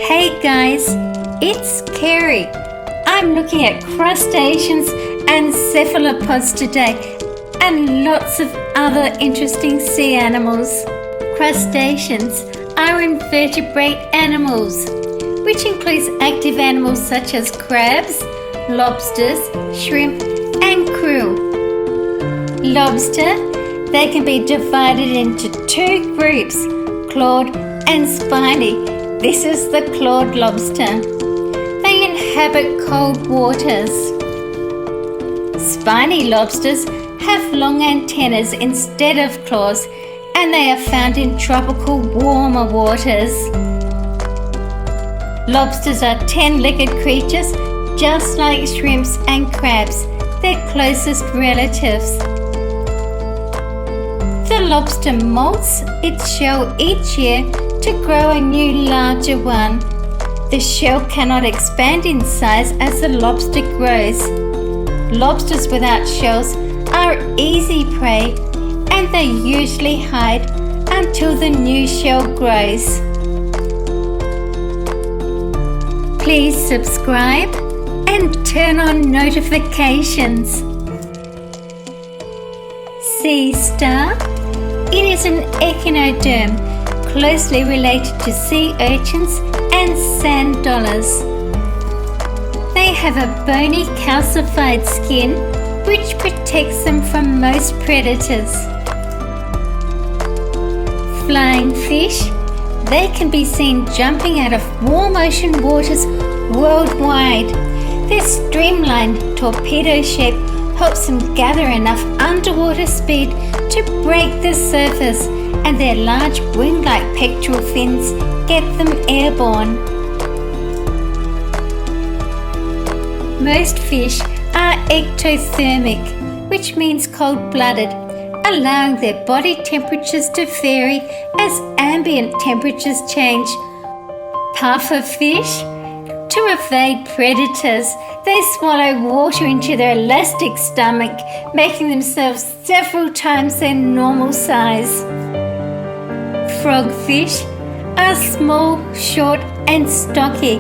Hey guys, it's Kerry. I'm looking at crustaceans and cephalopods today and lots of other interesting sea animals. Crustaceans are invertebrate animals, which includes active animals such as crabs, lobsters, shrimp and krill. Lobster, they can be divided into two groups, clawed and spiny. This is the clawed lobster. They inhabit cold waters. Spiny lobsters have long antennas instead of claws, and they are found in tropical warmer waters. Lobsters are 10-legged creatures, just like shrimps and crabs, their closest relatives. The lobster molts its shell each year to grow a new larger one. The shell cannot expand in size as the lobster grows. Lobsters without shells are easy prey, and they usually hide until the new shell grows. Please subscribe and turn on notifications. Sea star. It is an echinoderm, closely related to sea urchins and sand dollars. They have a bony calcified skin which protects them from most predators. Flying fish. They can be seen jumping out of warm ocean waters worldwide. Their streamlined torpedo shape helps them gather enough underwater speed to break the surface, and their large wing-like pectoral fins get them airborne. Most fish are ectothermic, which means cold-blooded, allowing their body temperatures to vary as ambient temperatures change. Puffer fish. To evade predators, they swallow water into their elastic stomach, making themselves several times their normal size. Frogfish are small, short and stocky,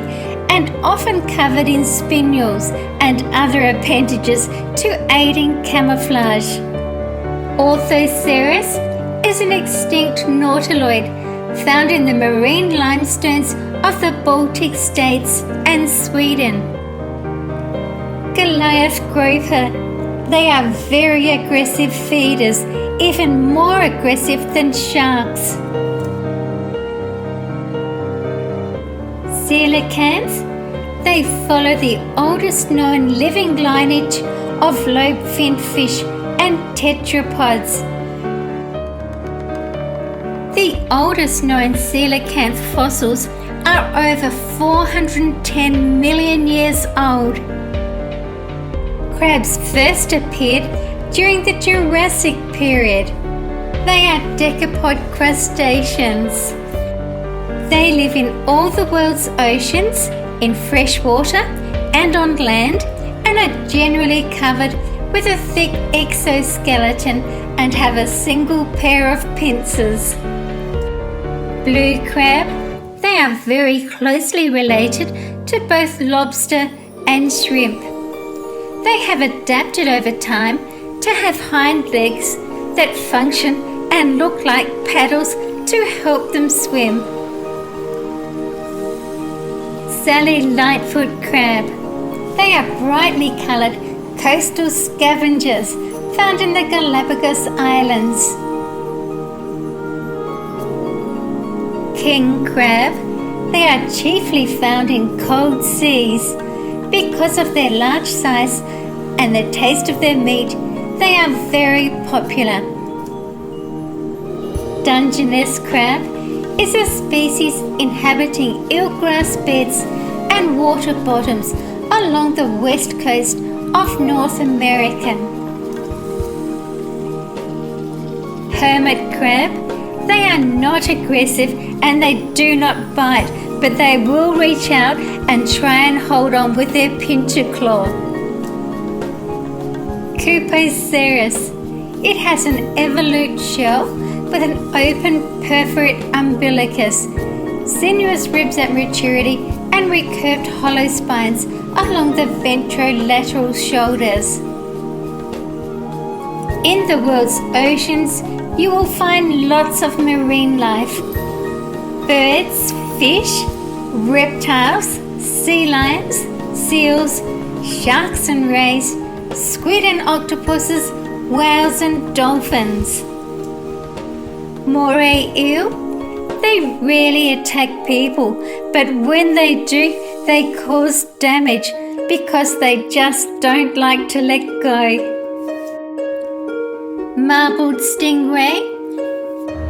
and often covered in spinnules and other appendages to aid in camouflage. Orthoceras is an extinct nautiloid found in the marine limestones of the Baltic states and Sweden. Goliath groper. They are very aggressive feeders, even more aggressive than sharks. Coelacanths. They follow the oldest known living lineage of lobe-finned fish and tetrapods. The oldest known coelacanth fossils are over 410 million years old. Crabs first appeared during the Jurassic period. They are decapod crustaceans. They live in all the world's oceans, in fresh water and on land, and are generally covered with a thick exoskeleton and have a single pair of pincers. Blue crab. They are very closely related to both lobster and shrimp. They have adapted over time to have hind legs that function and look like paddles to help them swim. Sally lightfoot crab. They are brightly coloured coastal scavengers found in the Galapagos Islands. King crab. They are chiefly found in cold seas. Because of their large size and the taste of their meat, they are very popular. Dungeness crab is a species inhabiting eelgrass beds and water bottoms along the west coast of North America. Hermit crab. They are not aggressive and they do not bite, but they will reach out and try and hold on with their pincher claw. Cupoceras. It has an evolute shell with an open perforate umbilicus, sinuous ribs at maturity, and recurved hollow spines along the ventrolateral shoulders. In the world's oceans, you will find lots of marine life. Birds, fish, reptiles, sea lions, seals, sharks and rays, squid and octopuses, whales and dolphins. Moray eel, they rarely attack people, but when they do, they cause damage because they just don't like to let go. Marbled stingray,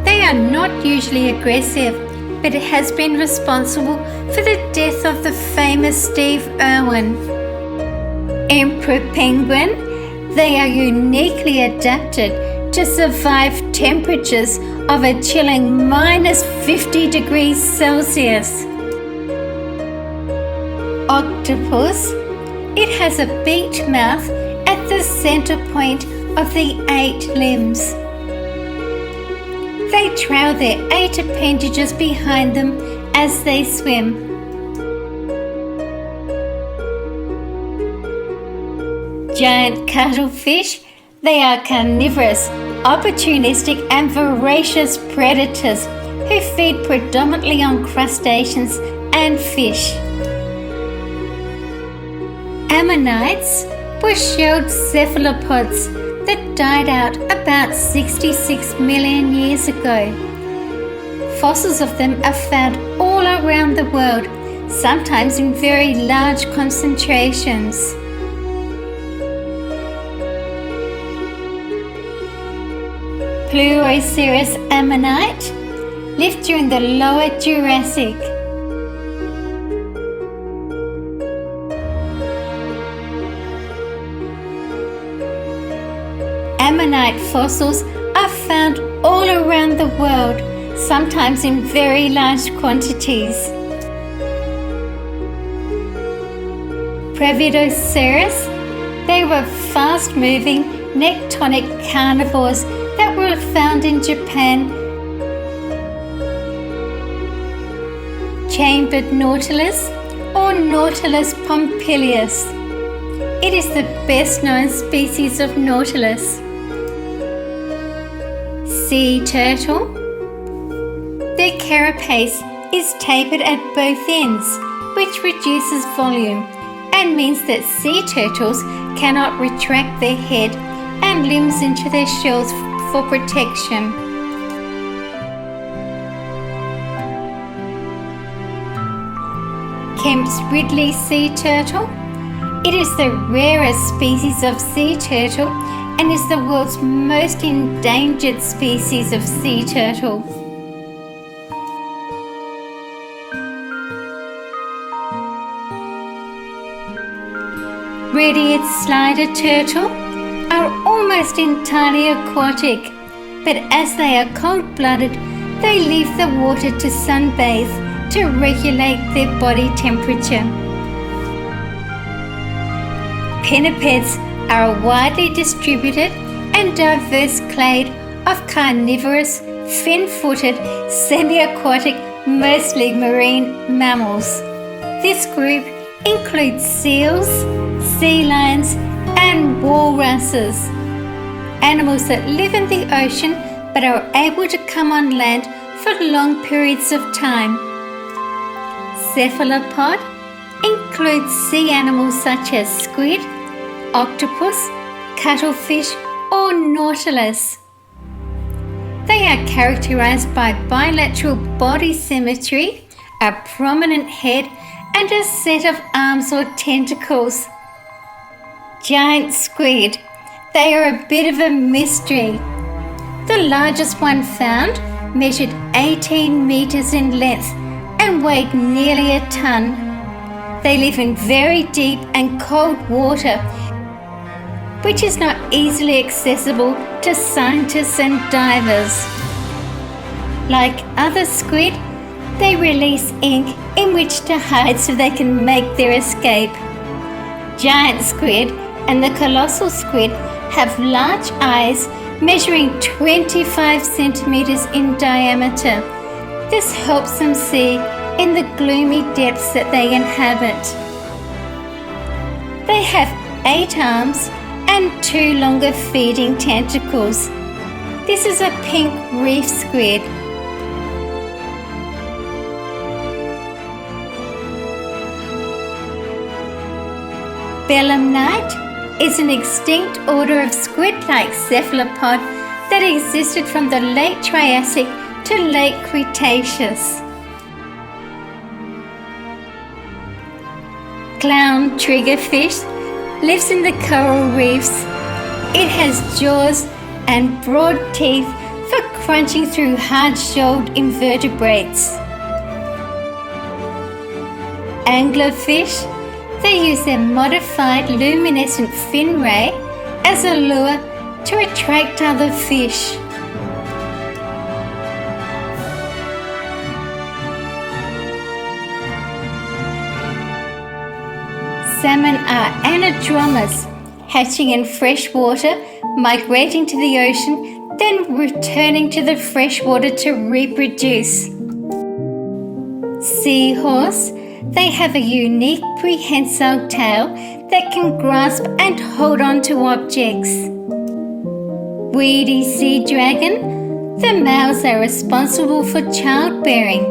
they are not usually aggressive, but it has been responsible for the death of the famous Steve Irwin. Emperor penguin, they are uniquely adapted to survive temperatures of a chilling minus 50 degrees Celsius. Octopus, it has a beaked mouth at the center point of the 8 limbs. They trail their 8 appendages behind them as they swim. Giant cuttlefish, they are carnivorous, opportunistic and voracious predators who feed predominantly on crustaceans and fish. Ammonites were shelled cephalopods that died out about 66 million years ago. Fossils of them are found all around the world, sometimes in very large concentrations. Pleuroceras ammonite lived during the lower Jurassic. Ammonite fossils are found all around the world, sometimes in very large quantities. Brevidoceras, they were fast-moving nectonic carnivores that were found in Japan. Chambered nautilus or Nautilus pompilius. It is the best known species of nautilus. Sea turtle. Their carapace is tapered at both ends, which reduces volume and means that sea turtles cannot retract their head and limbs into their shells for protection. Kemp's Ridley sea turtle. It is the rarest species of sea turtle and is the world's most endangered species of sea turtle. Red-eared slider turtle are almost entirely aquatic, but as they are cold-blooded, they leave the water to sunbathe to regulate their body temperature. Pinnipeds are a widely distributed and diverse clade of carnivorous, fin-footed, semi-aquatic, mostly marine mammals. This group includes seals, sea lions, and walruses, animals that live in the ocean but are able to come on land for long periods of time. Cephalopod includes sea animals such as squid, octopus, cuttlefish, or nautilus. They are characterized by bilateral body symmetry, a prominent head, and a set of arms or tentacles. Giant squid. They are a bit of a mystery. The largest one found measured 18 meters in length and weighed nearly a ton. They live in very deep and cold water, which is not easily accessible to scientists and divers. Like other squid, they release ink in which to hide so they can make their escape. Giant squid and the colossal squid have large eyes measuring 25 centimeters in diameter This helps them see in the gloomy depths that they inhabit. They have 8 arms and 2 longer feeding tentacles. This is a pink reef squid. Belemnite is an extinct order of squid-like cephalopod that existed from the late Triassic to late Cretaceous. Clown triggerfish lives in the coral reefs. It has jaws and broad teeth for crunching through hard-shelled invertebrates. Anglerfish, they use their modified luminescent fin ray as a lure to attract other fish. Salmon are anadromous, hatching in fresh water, migrating to the ocean, then returning to the freshwater to reproduce. Seahorse, they have a unique prehensile tail that can grasp and hold on to objects. Weedy sea dragon, the males are responsible for childbearing.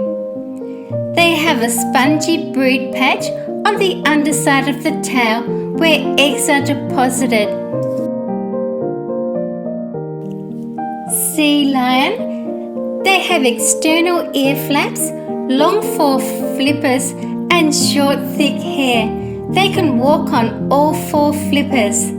They have a spongy brood patch on the underside of the tail where eggs are deposited. Sea lion, they have external ear flaps, long fore flippers and short thick hair. They can walk on all 4 flippers.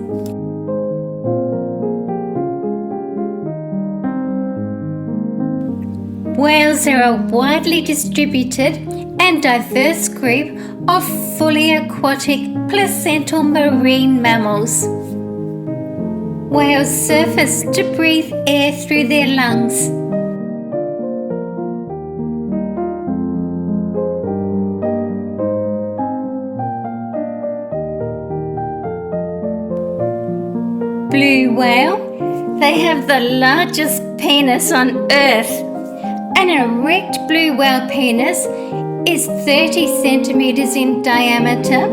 Whales are a widely distributed and diverse group of fully aquatic placental marine mammals. Whales surface to breathe air through their lungs. Blue whale, they have the largest penis on Earth. An erect blue whale penis is 30 centimeters in diameter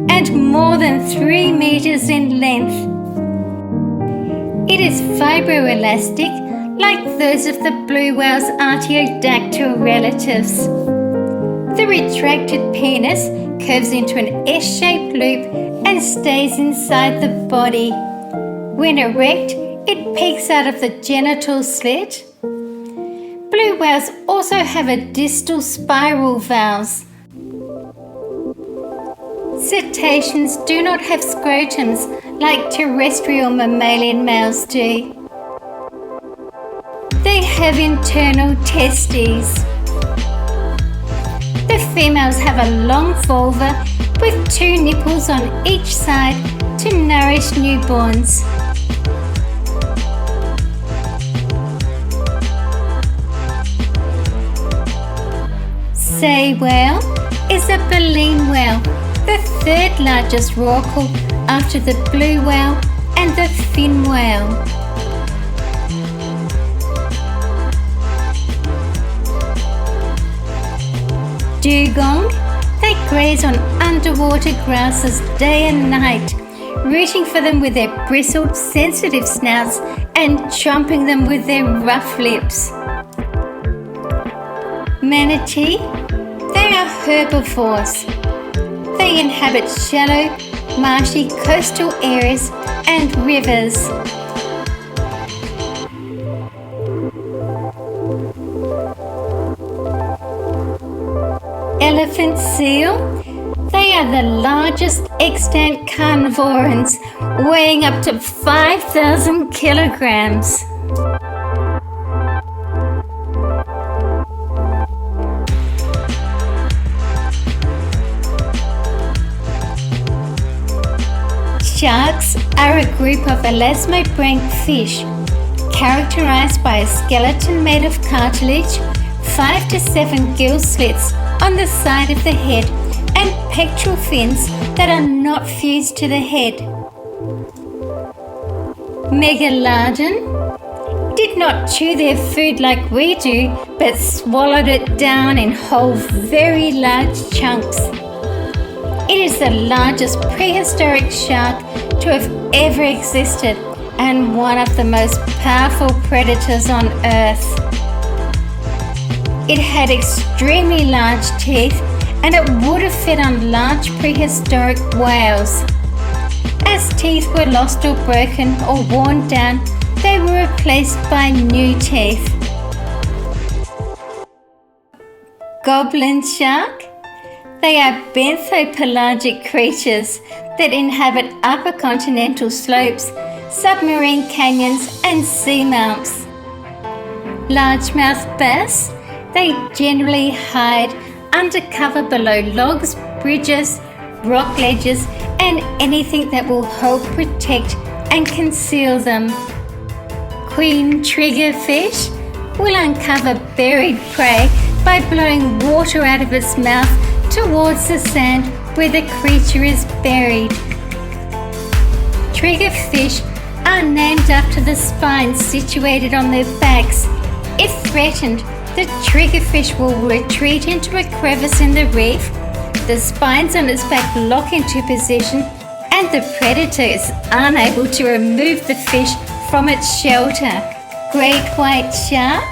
and more than 3 meters in length. It is fibroelastic like those of the blue whale's artiodactyl relatives. The retracted penis curves into an S-shaped loop and stays inside the body. When erect, it peeks out of the genital slit. Blue whales also have a distal spiral valves. Cetaceans do not have scrotums like terrestrial mammalian males do. They have internal testes. The females have a long vulva with 2 nipples on each side to nourish newborns. Sei whale is a baleen whale, the 3rd largest rorqual after the blue whale and the fin whale. Dugong, they graze on underwater grasses day and night, rooting for them with their bristled, sensitive snouts and chomping them with their rough lips. Manatee, they are herbivores. They inhabit shallow, marshy coastal areas and rivers. Elephant seal, they are the largest extant carnivorans, weighing up to 5,000 kilograms. Sharks are a group of elasmobranch fish, characterized by a skeleton made of cartilage, 5 to 7 gill slits on the side of the head, and pectoral fins that are not fused to the head. Megalodon did not chew their food like we do, but swallowed it down in whole, very large chunks. It is the largest prehistoric shark to have ever existed and one of the most powerful predators on Earth. It had extremely large teeth and it would have fed on large prehistoric whales. As teeth were lost or broken or worn down, they were replaced by new teeth. Goblin shark? They are benthopelagic creatures that inhabit upper continental slopes, submarine canyons and seamounts. Largemouth bass? They generally hide under cover below logs, bridges, rock ledges and anything that will help protect and conceal them. Queen triggerfish will uncover buried prey by blowing water out of its mouth towards the sand where the creature is buried. Triggerfish are named after the spines situated on their backs. If threatened, the triggerfish will retreat into a crevice in the reef. The spines on its back lock into position and the predator is unable to remove the fish from its shelter. Great white shark?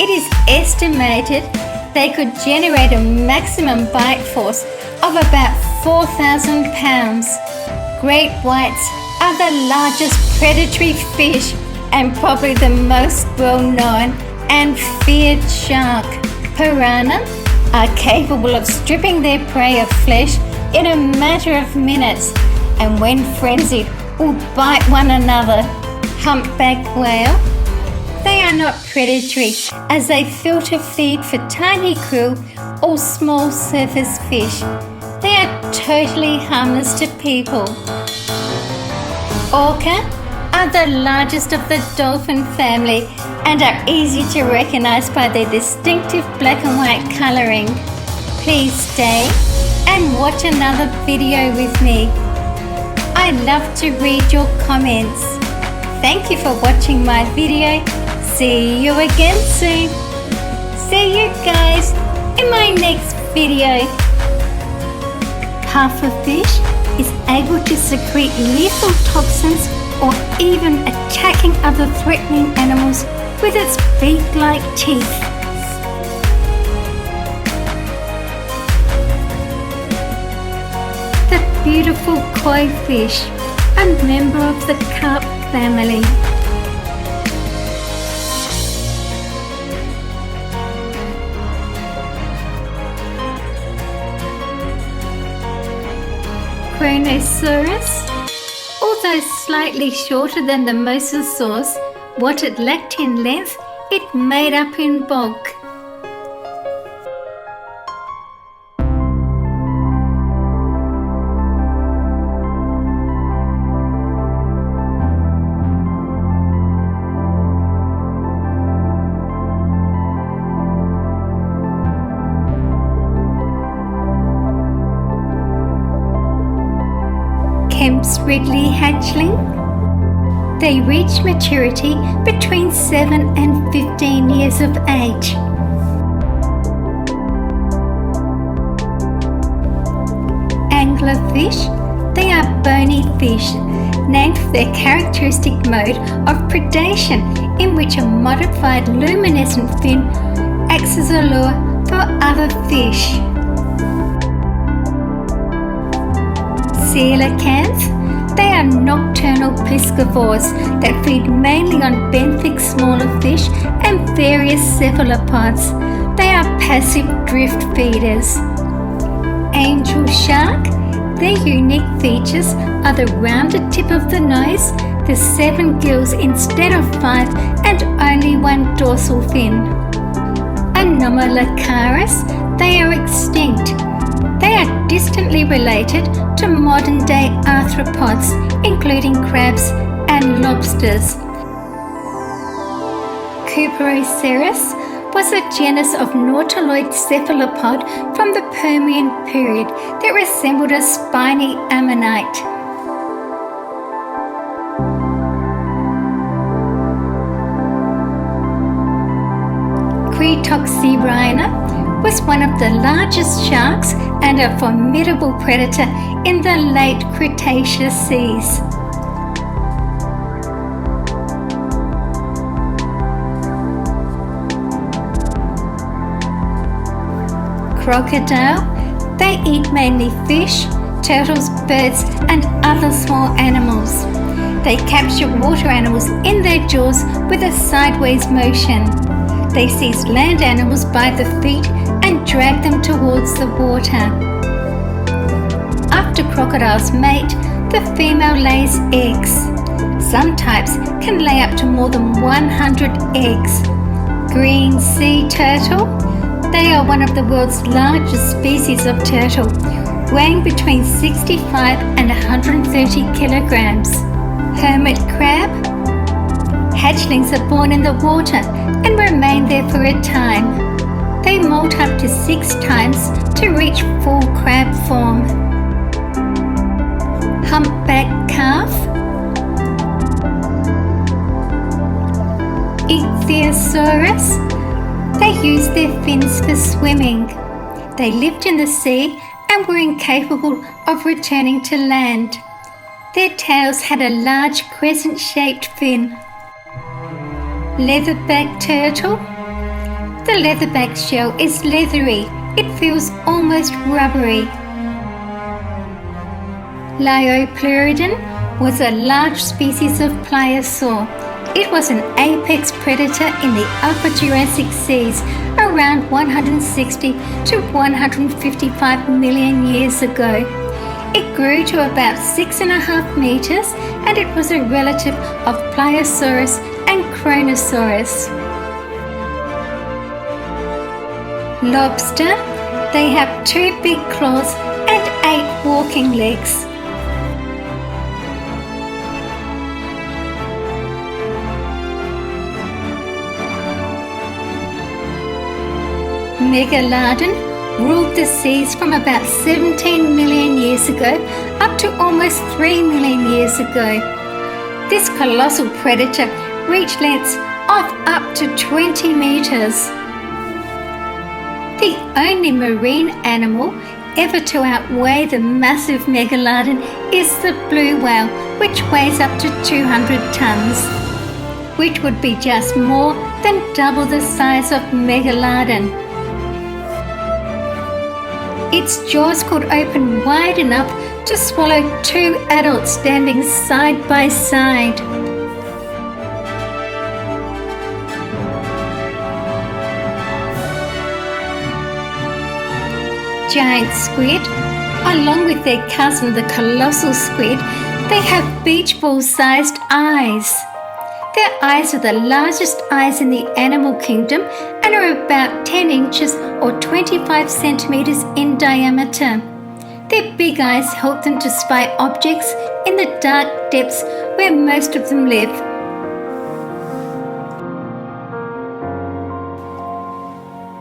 It is estimated they could generate a maximum bite force of about 4,000 pounds. Great whites are the largest predatory fish and probably the most well-known and feared shark. Piranha are capable of stripping their prey of flesh in a matter of minutes and when frenzied will bite one another. Humpback whale? They are not predatory as they filter feed for tiny krill or small surface fish. They are totally harmless to people. Orca are the largest of the dolphin family and are easy to recognize by their distinctive black and white coloring. Please stay and watch another video with me. I love to read your comments. Thank you for watching my video. See you again soon. See you guys in my next video. Pufferfish is able to secrete lethal toxins or even attacking other threatening animals with its beak-like teeth. The beautiful koi fish, a member of the carp family. Kronosaurus? Although slightly shorter than the mosasaurs, what it lacked in length, it made up in bulk. Kemp's Ridley hatchling? They reach maturity between 7 and 15 years of age. Anglerfish? They are bony fish, named for their characteristic mode of predation in which a modified luminescent fin acts as a lure for other fish. Coelacanth? They are nocturnal piscivores that feed mainly on benthic smaller fish and various cephalopods. They are passive drift feeders. Angel shark? Their unique features are the rounded tip of the nose, the 7 gills instead of 5 and only 1 dorsal fin. Anomalocaris? They are extinct. They are distantly related to modern-day arthropods, including crabs and lobsters. Cuperoceras was a genus of nautiloid cephalopod from the Permian period that resembled a spiny ammonite. Toxirrhina was one of the largest sharks and a formidable predator in the late Cretaceous seas. Crocodile. They eat mainly fish, turtles, birds, and other small animals. They capture water animals in their jaws with a sideways motion. They seize land animals by the feet and drag them towards the water. After crocodiles mate, the female lays eggs. Some types can lay up to more than 100 eggs. Green sea turtle. They are one of the world's largest species of turtle, weighing between 65 and 130 kilograms. Hermit crab. Hatchlings are born in the water and remain there for a time. They molt up to 6 times to reach full crab form. Humpback calf. Ichthyosaurus. They use their fins for swimming. They lived in the sea and were incapable of returning to land. Their tails had a large crescent-shaped fin. Leatherback turtle. The leatherback shell is leathery. It feels almost rubbery. Liopleurodon was a large species of pliosaur. It was an apex predator in the Upper Jurassic seas around 160 to 155 million years ago. It grew to about 6.5 meters and it was a relative of Pliosaurus and Kronosaurus. Lobster. They have 2 big claws and 8 walking legs. Megalodon ruled the seas from about 17 million years ago up to almost 3 million years ago. This colossal predator reached lengths of up to 20 meters. The only marine animal ever to outweigh the massive megalodon is the blue whale, which weighs up to 200 tons, which would be just more than double the size of megalodon. Its jaws could open wide enough to swallow 2 adults standing side by side. Giant squid. Along with their cousin, the colossal squid, they have beach ball-sized eyes. Their eyes are the largest eyes in the animal kingdom and are about 10 inches or 25 centimeters in diameter. Their big eyes help them to spy objects in the dark depths where most of them live.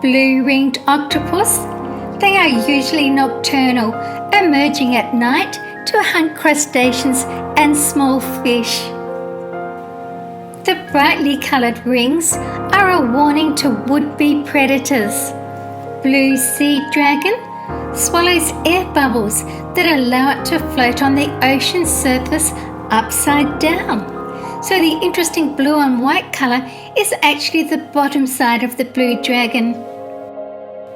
Blue-ringed octopus. They are usually nocturnal, emerging at night to hunt crustaceans and small fish. The brightly coloured rings are a warning to would-be predators. Blue sea dragon swallows air bubbles that allow it to float on the ocean surface upside down. So the interesting blue and white colour is actually the bottom side of the blue dragon.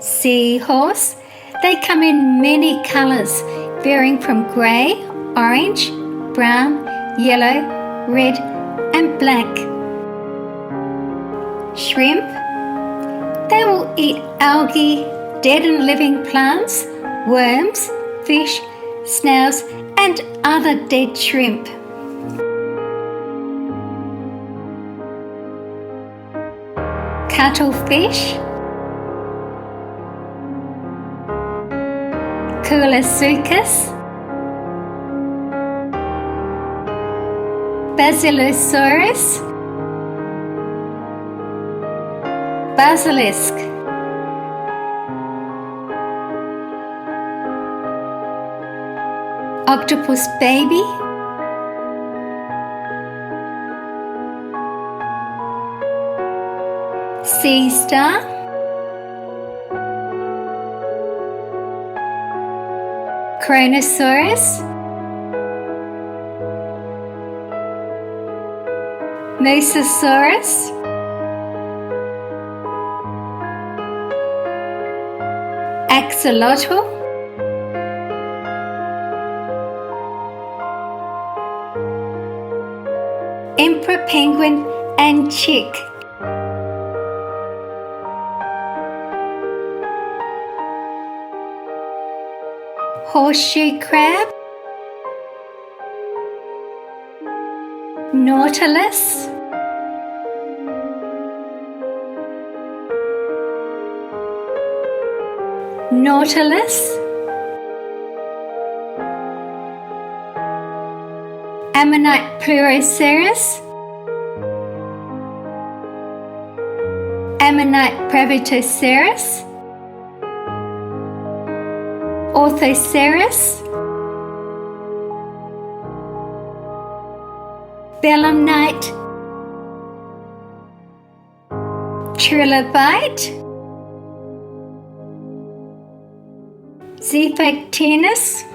Seahorse. They come in many colours, varying from grey, orange, brown, yellow, red and black. Shrimp. They will eat algae, dead and living plants, worms, fish, snails and other dead shrimp. Cuttlefish. Coelursuchus. Basilosaurus. Basilisk. Octopus baby. Sea star. Kronosaurus, Mosasaurus, Axolotl, Emperor penguin and chick, horseshoe crab, nautilus, nautilus, ammonite pleuroceras, ammonite brevitoceras, orthoceras, belemnite, trilobite, Zephactinus,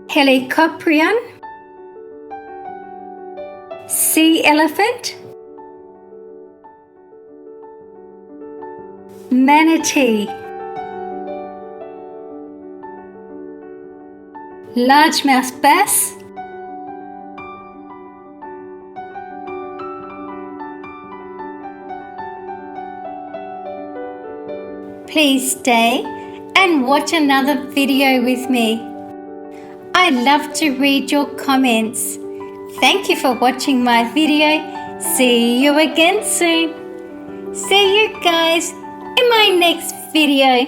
Helicoprion, sea elephant, manatee, largemouth bass, please stay and watch another video with me. I love to read your comments. Thank you for watching my video. See you again soon. See you guys in my next video.